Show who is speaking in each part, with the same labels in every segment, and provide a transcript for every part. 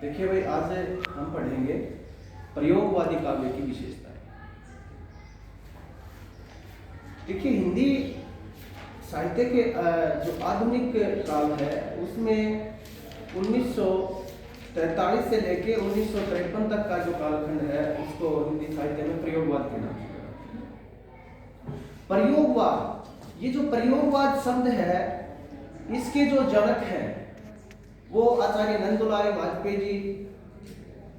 Speaker 1: देखिए भाई, आज हम पढ़ेंगे प्रयोगवादी काव्य की विशेषताएं। देखिए, हिंदी साहित्य के जो आधुनिक काल है उसमें 1943 से लेके 1953 तक का जो कालखंड है उसको हिंदी साहित्य में प्रयोगवाद के नाम से जाना जाता है। प्रयोगवाद, ये जो प्रयोगवाद शब्द है इसके जो जनक हैं वो आचार्य नंदुलारी वाजपेयी जी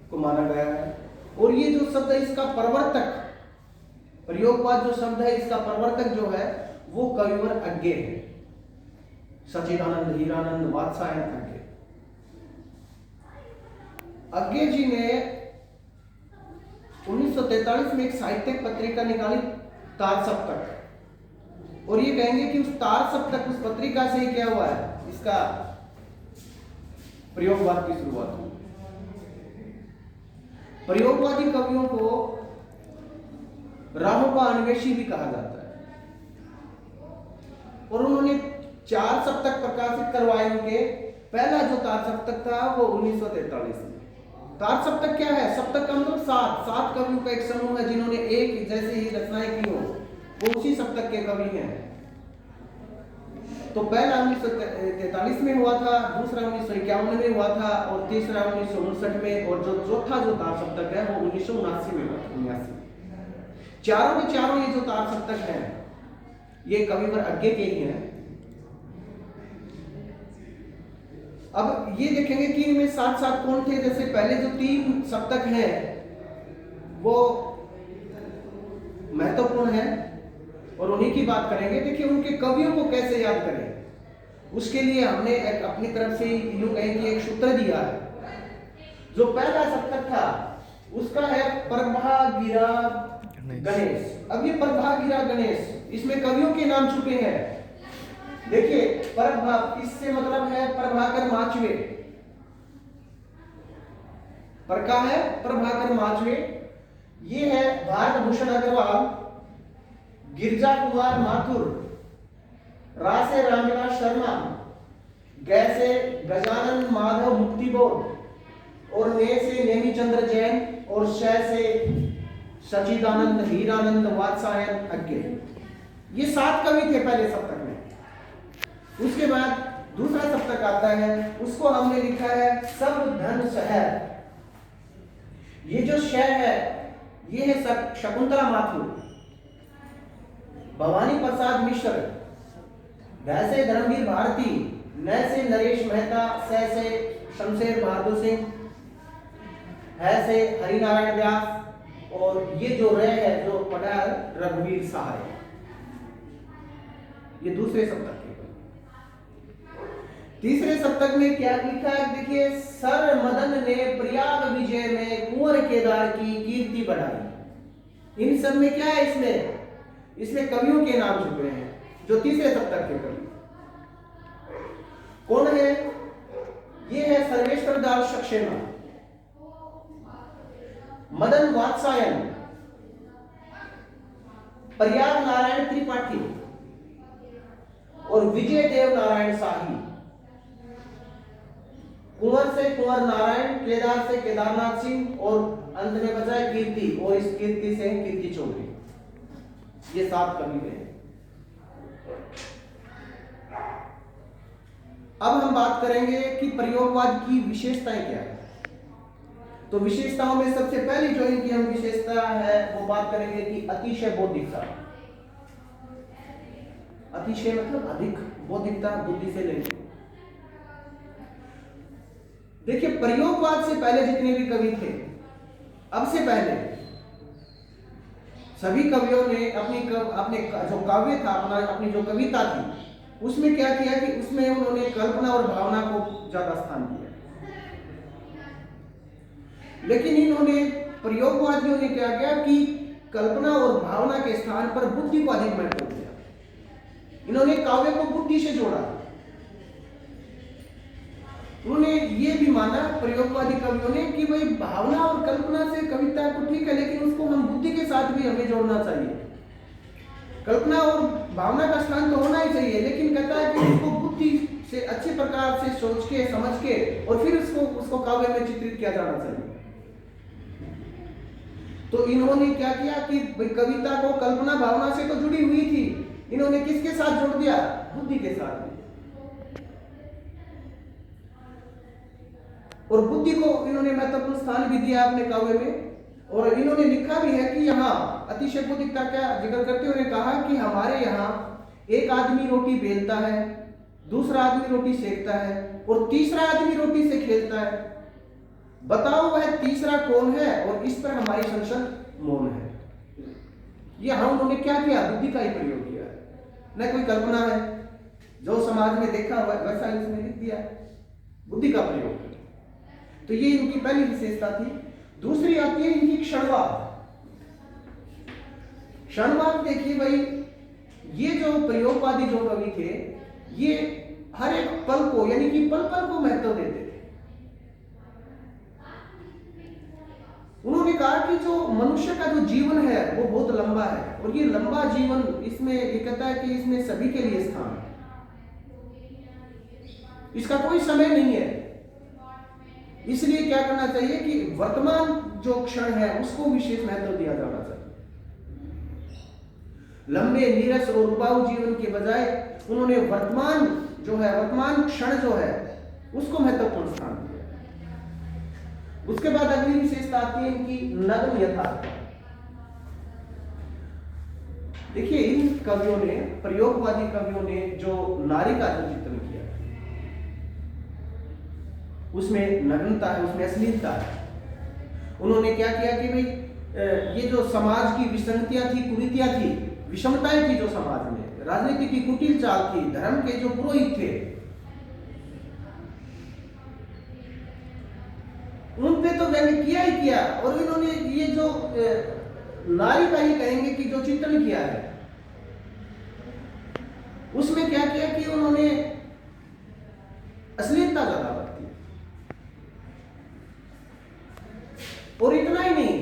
Speaker 1: को माना गया है। और ये जो शब्द है इसका प्रवर्तक, प्रयोगवाद जो शब्द है इसका प्रवर्तक जो है वो कविवर अज्ञे है, सच्चिदानंद हीरानंद वात्सायन अज्ञे। अज्ञे जी ने 1943 में एक साहित्यिक पत्रिका निकाली, तार सप्तक, और ये कहेंगे कि उस तार सप्तक, उस पत्रिका से ही क्या हुआ है, इसका प्रयोगवाद की शुरुआत हुई। प्रयोगवादी कवियों को राहों का अन्वेषी भी कहा जाता है और उन्होंने 4 सप्तक प्रकाशित करवाए। उनके पहला जो तार सप्तक था वो 1943 में। तार सप्तक क्या है? सप्तक का मतलब 7 कवियों का एक समूह है जिन्होंने एक जैसे ही रचनाएं की हो, वो उसी सप्तक के कवि हैं। तो पहला 1943 में हुआ था, दूसरा 1951 में हुआ था और तीसरा 1959 में, और जो चौथा जो तार सप्तक है वो 1979 में हुआ था, 79। चारों के चारों ये जो तार सप्तक हैं ये कविवर अज्ञे के ही हैं। अब ये देखेंगे कि इनमें साथ कौन थे। जैसे पहले जो 3 सप्तक हैं वो महत्वपूर्ण है और उन्हीं की बात करेंगे। देखिए, उनके कवियों को कैसे याद करें, उसके लिए हमने अपनी तरफ से यूं कहें कि एक सूत्र दिया है। जो पहला सप्तक था उसका है प्रभागिरा गणेश। अब ये प्रभागिरा गणेश, इसमें कवियों के नाम छुपे हैं। देखिए, प्रभा इससे मतलब है प्रभाकर माचवे, पर का है प्रभाकर माचवे। ये है भारत भूषण अग्रवाल, गिरजा कुमार माथुर, रासे रामविलास शर्मा, गैसे गजानन माधव मुक्तिबोध, और ने से नेमीचंद्र जैन, और श से सच्चिदानंद हीरानंद वात्सायन अज्ञे। ये 7 कवि थे पहले सप्तक में। उसके बाद दूसरा सप्तक आता है, उसको हमने लिखा है सब धन शहर। ये जो श है ये है शकुंतला माथुर, भवानी प्रसाद मिश्र, ध से धर्मवीर भारती, न से नरेश मेहता, से शमशेर बहादुर सिंह, है से हरिनारायण व्यास, और ये जो रे है जो पढ़ा रघुवीर सहाय। ये दूसरे सप्तक के। तीसरे सप्तक में क्या लिखा है? देखिए, सर मदन ने प्रयाग विजय में कुंवर केदार की कीर्ति बढ़ाई। इन सब में क्या है? इसमें कवियों के नाम छुपे हैं जो तीसरे सप्तक के कवि। कौन है? ये है सर्वेश्वर दास सक्सेना, मदन वात्सायन, प्रयाग नारायण त्रिपाठी और विजय देव नारायण शाही। कुंवर से कुंवर नारायण, केदार से केदारनाथ सिंह, और अंत में बचा है कीर्ति, और इस कीर्ति से कीर्ति चौधरी। ये 7 कवि हैं। अब हम बात करेंगे कि प्रयोगवाद की विशेषताएं क्या है। तो विशेषताओं में सबसे पहली जो इनकी हम विशेषता है वो बात करेंगे कि अतिशय बौद्धिकता। अतिशय मतलब अधिक, बौद्धिकता बुद्धि से लेंगे। देखिए, प्रयोगवाद से पहले जितने भी कवि थे, अब से पहले सभी कवियों ने अपने जो काव्य था, अपनी जो कविता थी, उसमें क्या किया कि उसमें उन्होंने कल्पना और भावना को ज्यादा स्थान दिया। लेकिन इन्होंने, प्रयोगवादियों ने क्या किया कि कल्पना और भावना के स्थान पर बुद्धि को अधिक महत्व दिया। इन्होंने काव्य को बुद्धि से जोड़ा। उन्होंने ये भी माना, प्रयोगवादी कवियों ने, कि भाई भावना और कल्पना से कविता को ठीक है, लेकिन उसको हम बुद्धि के साथ भी हमें जोड़ना चाहिए। कल्पना और भावना का स्थान तो होना ही चाहिए, लेकिन कहता है कि उसको बुद्धि से अच्छे प्रकार से सोच के समझ के और फिर उसको काव्य में चित्रित किया जाना चाहिए। तो इन्होंने क्या किया कि कविता को कल्पना भावना से तो जुड़ी हुई थी, इन्होंने किसके साथ जोड़ दिया? बुद्धि के साथ। और बुद्धि को इन्होंने महत्वपूर्ण स्थान भी दिया अपने काव्य में। और इन्होंने लिखा भी है कि यहाँ अतिशय बुद्धिता का जिक्र करते हुए कहा कि हमारे यहाँ एक आदमी रोटी बेलता है, दूसरा आदमी रोटी सेकता है और तीसरा आदमी रोटी से खेलता है। बताओ वह तीसरा कौन है? और इस पर हमारी संसद मौन है। यह उन्होंने क्या किया? बुद्धि का ही प्रयोग किया है, न कोई कल्पना है। जो समाज में देखा हुआ वैसा इसमें लिख दिया, बुद्धि का प्रयोग। तो ये इनकी पहली विशेषता थी। दूसरी आती है इनकी क्षणवाद। क्षणवाद देखिए भाई, ये जो प्रयोगवादी जो कवि थे, ये हर एक पल को यानी कि पल पल को महत्व देते थे। उन्होंने कहा कि जो मनुष्य का जो जीवन है वो बहुत लंबा है और ये लंबा जीवन, इसमें ये कहता है कि इसमें सभी के लिए स्थान है, इसका कोई समय नहीं है। इसलिए क्या करना चाहिए कि वर्तमान जो क्षण है उसको विशेष महत्व दिया जाना चाहिए। लंबे नीरस और रुबाऊ जीवन के बजाय उन्होंने वर्तमान जो है, वर्तमान क्षण जो है उसको महत्वपूर्ण स्थान दिया। उसके बाद अगली विशेषता आती है इनकी नग्न यथार्थ। देखिए इन कवियों ने, प्रयोगवादी कवियों ने जो नारी का जो चित्रण किया उसमें नग्नता है, उसमें अश्लीलता है। उन्होंने क्या किया कि भाई ये जो समाज की विसंगतियां थी, कुरीतियां थी, विषमताएं थी जो समाज में, राजनीति की कुटिल चाल थी, धर्म के जो पुरोहित थे उन पे तो व्यंग्य किया ही किया। और इन्होंने ये जो नारी का ही कहेंगे कि जो चित्रण किया है उसमें क्या किया कि उन्होंने अश्लीलता ज्यादा बरती। और इतना ही नहीं,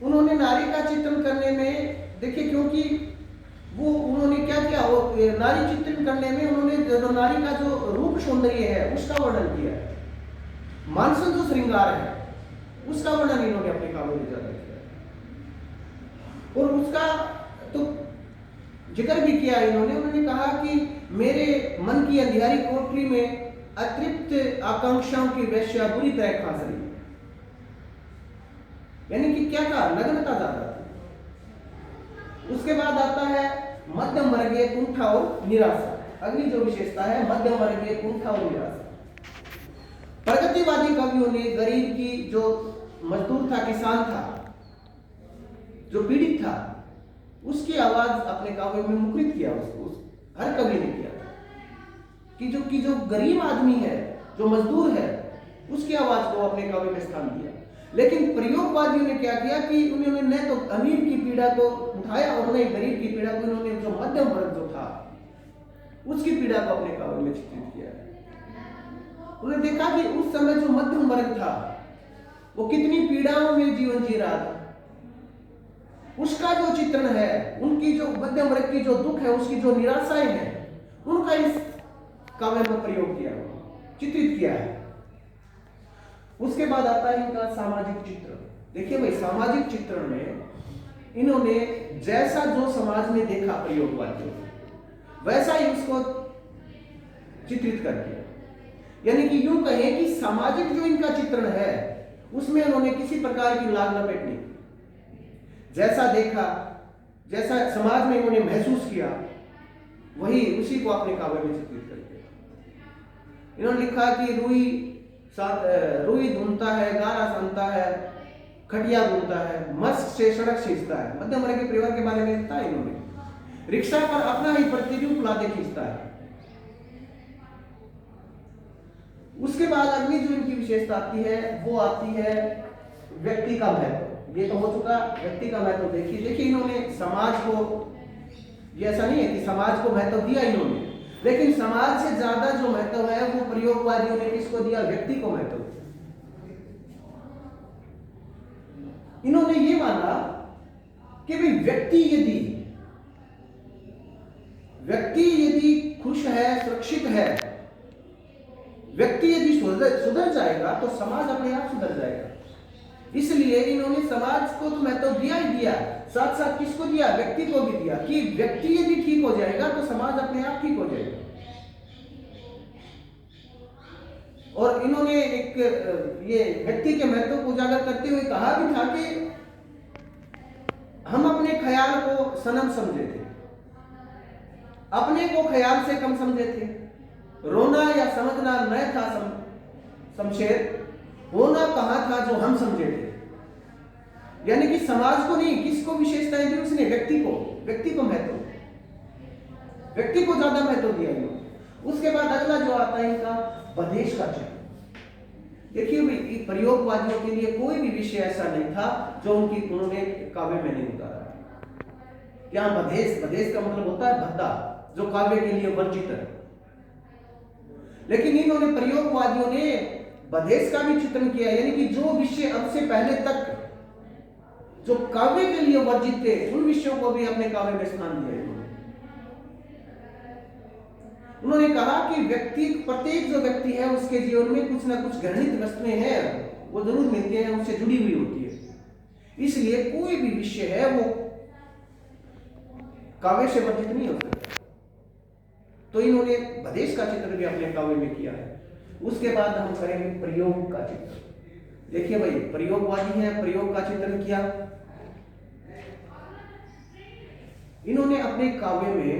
Speaker 1: उन्होंने नारी का चित्रण करने में देखिए, क्योंकि वो उन्होंने क्या किया, वो नारी चित्रण करने में उन्होंने जो नारी का जो रूप सौंदर्य है उसका वर्णन किया है, मानसन जो श्रृंगार है उसका वर्णन इन्होंने अपने काव्य में ज्यादा किया। और उसका तो जिक्र भी किया इन्होंने। उन्होंने कहा कि मेरे मन की अंधियारी कोठरी में अतृप्त आकांक्षाओं की वेश्या बुरी तरह खास रही। यानी कि क्या कहा, नग्नता ज्यादा थी। उसके बाद आता है मध्यम वर्गीय कुंठा और निराशा। अगली जो विशेषता है मध्यम वर्गीय कुंठा और निराशा। प्रगतिवादी कवियों ने गरीब की, जो मजदूर था, किसान था, जो पीड़ित था, उसकी आवाज अपने काव्य में मुखरित किया। उसको हर कवि ने किया कि जो गरीब आदमी है, जो मजदूर है, उसकी आवाज को अपने काव्य में स्थान दिया। लेकिन प्रयोगवादियों ने क्या किया कि उन्होंने न तो अमीर की पीड़ा को उठाया और न गरीब की पीड़ा को, इन्होंने जो मध्यम वर्ग जो था उसकी पीड़ा को अपने काव्य में चित्रित किया। उन्होंने देखा कि उस समय जो मध्यम वर्ग था वो कितनी पीड़ाओं में जीवन जी रहा था, उसका जो चित्रण है, उनकी जो मध्यम वर्ग की जो दुख है, उसकी जो निराशाएं हैं, उनका इस काव्य में प्रयोग किया, चित्रित किया है। उसके बाद आता है इनका सामाजिक चित्रण। देखिए भाई, सामाजिक चित्रण में इन्होंने जैसा जो समाज में देखा प्रयोगवादियों, वैसा ही उसको चित्रित कर दिया। यानी कि यूं कहें कि सामाजिक जो इनका चित्रण है उसमें उन्होंने किसी प्रकार की लाग लपेट नहीं, जैसा देखा, जैसा समाज में उन्होंने महसूस किया, वही उसी को अपने काव्य में चित्रित कर दिया। इन्होंने लिखा कि रुई धुनता है, गारा सुनता है, खटिया बुनता है, मस्क से सड़क खींचता है। मध्यम वर्ग के परिवार के बारे में लिखता है इन्होंने। रिक्शा पर अपना ही प्रतिरूप लादे खींचता है। उसके बाद अगली जो इनकी विशेषता आती है वो आती है व्यक्ति का महत्व। ये तो हो चुका व्यक्ति का महत्व। देखिए इन्होंने समाज को, ये ऐसा नहीं है कि समाज को महत्व दिया इन्होंने, लेकिन समाज से ज्यादा जो महत्व है वो प्रयोगवादियों ने किसको दिया, व्यक्ति को महत्व दिया। इन्होंने ये माना कि भाई व्यक्ति यदि खुश है, सुरक्षित है, व्यक्ति यदि सुधर जाएगा तो समाज अपने आप सुधर जाएगा। इसलिए इन्होंने समाज को तो महत्व दिया ही दिया, साथ साथ किसको दिया? व्यक्ति को भी दिया, कि व्यक्ति यदि ठीक हो जाएगा तो समाज अपने आप ठीक हो जाएगा। और इन्होंने एक ये व्यक्ति के महत्व को उजागर करते हुए कहा भी था कि हम अपने ख्याल को सनम समझे थे, अपने को ख्याल से कम समझे थे, रोना या समझना न था शमशेर, होना कहां था जो हम समझे थे। यानी कि समाज को नहीं, किसको विशेषताएं दी उसने? व्यक्ति को महत्व, व्यक्ति को ज्यादा महत्व दिया इन्होंने। उसके बाद अगला जो आता है इनका बधेश का चित्र। देखिए भाई, प्रयोगवादियों के लिए कोई भी विषय ऐसा नहीं था जो उन्होंने काव्य में नहीं उतारा। यहाँ बधेश का मतलब होता है भद्दा, जो काव्य के लिए वर्जित है। लेकिन इन्होंने प्रयोगवादियों ने बधेश का भी चित्रण किया, यानी कि जो विषय अब से पहले तक जो काव्य के लिए वर्जित थे उन विषयों को भी अपने काव्य में स्थान दिया। उन्होंने कहा कि प्रत्येक जो व्यक्ति है उसके जीवन में कुछ ना कुछ घृणित वस्तुएं हैं, वो जरूर मिलती हैं, उससे जुड़ी हुई होती है। इसलिए कोई भी विषय है वो काव्य से वर्जित नहीं हो सकता। तो इन्होंने बधेश का चित्र भी अपने काव्य में किया है। उसके बाद हम करेंगे प्रयोग का चित्र। देखिए भाई, प्रयोगवादी है, प्रयोग का चित्रण किया। इन्होंने अपने काव्य में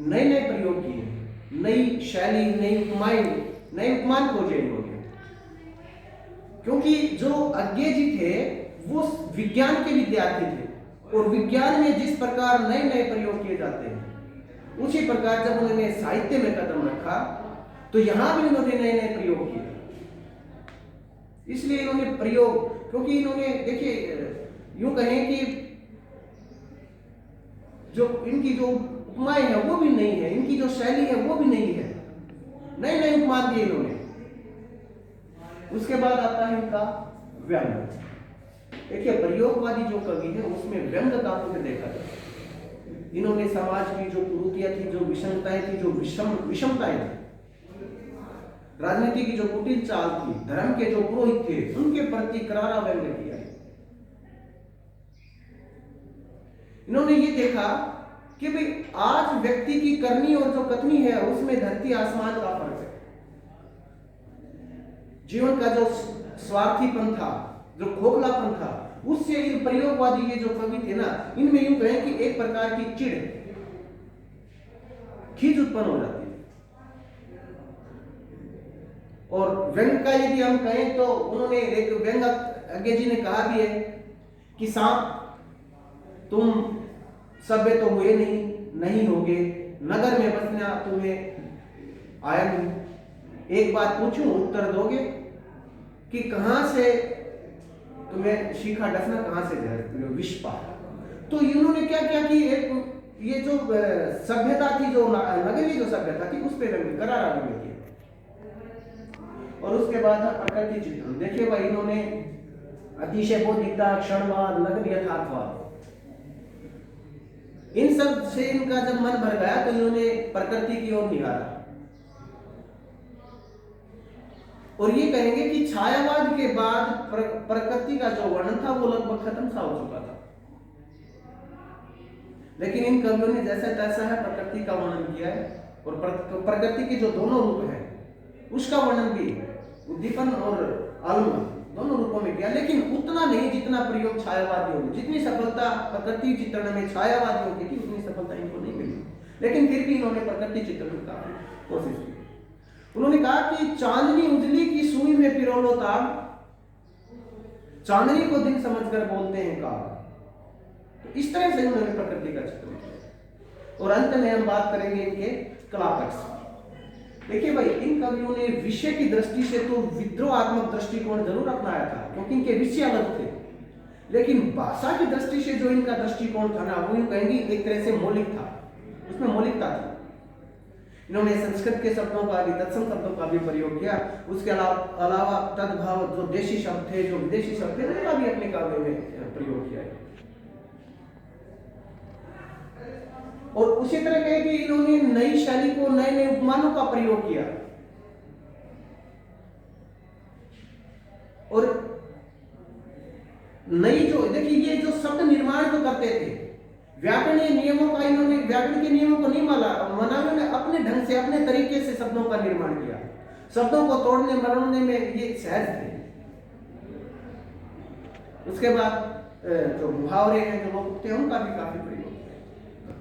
Speaker 1: नए नए प्रयोग किए, नई शैली, नई उपमान खोजे इन्होंने। क्योंकि जो अज्ञे जी थे वो विज्ञान के विद्यार्थी थे, और विज्ञान में जिस प्रकार नए नए प्रयोग किए जाते हैं उसी प्रकार जब उन्होंने साहित्य में कदम रखा तो यहां भी इन्होंने नए नए प्रयोग किए। इसलिए इन्होंने प्रयोग, क्योंकि इन्होंने देखिए यूं कहें कि जो इनकी जो उपमाएं है वो भी नहीं है, इनकी जो शैली है वो भी नहीं है, नए नए उपमान दिए इन्होंने। उसके बाद आता है इनका व्यंग। देखिए, प्रयोगवादी जो कवि है उसमें व्यंगता को देखा जाए। इन्होंने समाज की जो कुरीतियां थी, जो विषमताएं थी, जो विषमताएं थी, राजनीति की जो कुटिल चाल थी, धर्म के जो पुरोहित थे उनके प्रति करारा व्यंग किया। इन्होंने ये देखा कि भाई आज व्यक्ति की करनी और जो कथनी है उसमें धरती आसमान का फर्क है। जीवन का जो स्वार्थीपन था, जो खोखलापन था, उससे इन प्रयोगवादी ये जो कवि थे ना, इनमें यूं कहें कि एक प्रकार की चिढ़, खींच उत्पन्न हो जाती है। और व्यंग का यदि हम कहें तो उन्होंने एक व्यंग अज्ञे जी ने कहा भी है कि सांप, तुम सभ्य तो हुए नहीं होगे, नगर में बसना तुम्हें आया नहीं, एक बात पूछूं उत्तर दोगे कि कहां से तुम्हें शिखा डसना, कहां से विष पाया। तो इन्होंने क्या किया कि एक ये जो सभ्यता थी, जो नगरीय जो सभ्यता थी, उस पर करारा व्यंग किया। और उसके बाद प्रकृति चित्रण। देखिए भाई, इन्होंने अतिशय बौद्धिकता, क्षणवाद, नग्न यथार्थवाद, इन सब से इनका जब मन भर गया तो इन्होंने प्रकृति की ओर निहारा। और ये कहेंगे कि छायावाद के बाद प्रकृति का जो वर्णन था वो लगभग खत्म सा हो चुका था। लेकिन इन कवियों ने जैसा तैसा है प्रकृति का वर्णन किया है, और प्रकृति के जो दोनों रूप हैं उसका वर्णन भी उद्दीपन और आलम्बन दोनों रूपों में किया। लेकिन उतना नहीं जितना प्रयोग छायावादियों ने, जितनी सफलता प्रकृति चित्रण में छायावादियों की थी उतनी सफलता इनको नहीं मिली। लेकिन फिर भी इन्होंने प्रकृति चित्रण का कोशिश की। उन्होंने कहा कि चांदनी उजली की सुई में पिरोलो ताब, चांदनी को दिन समझकर बोलते हैं का। तो इस तरह से उन्होंने प्रकृति का चित्रण किया। और अंत में हम बात करेंगे इनके कलापक्ष। देखिए भाई, इन कवियों ने विषय की दृष्टि से तो विद्रोहात्मक दृष्टिकोण जरूर अपनाया था, क्योंकि इनके विषय अलग थे। लेकिन भाषा की दृष्टि से जो इनका दृष्टिकोण था ना, वो यूं कहेंगे एक तरह से मौलिक था, उसमें मौलिकता थी। इन्होंने संस्कृत के शब्दों का भी, तत्सम शब्दों का भी प्रयोग किया। उसके अलावा तद्भाव जो देशी शब्द थे, जो विदेशी शब्द थे, उनका भी अपने काव्य में प्रयोग किया है। और उसी तरह कहे कि इन्होंने नई शैली को, नए नए उपमानों का प्रयोग किया। और नई जो देखिए ये जो शब्द निर्माण जो करते थे, व्याकरणीय नियमों का इन्होंने व्याकरण के नियमों को नहीं माना, उन्होंने अपने ढंग से अपने तरीके से शब्दों का निर्माण किया। शब्दों को तोड़ने मरोड़ने में ये सहज थे। उसके बाद जो मुहावरे हैं, जो लोग हैं, उनका भी काफी प्रयोग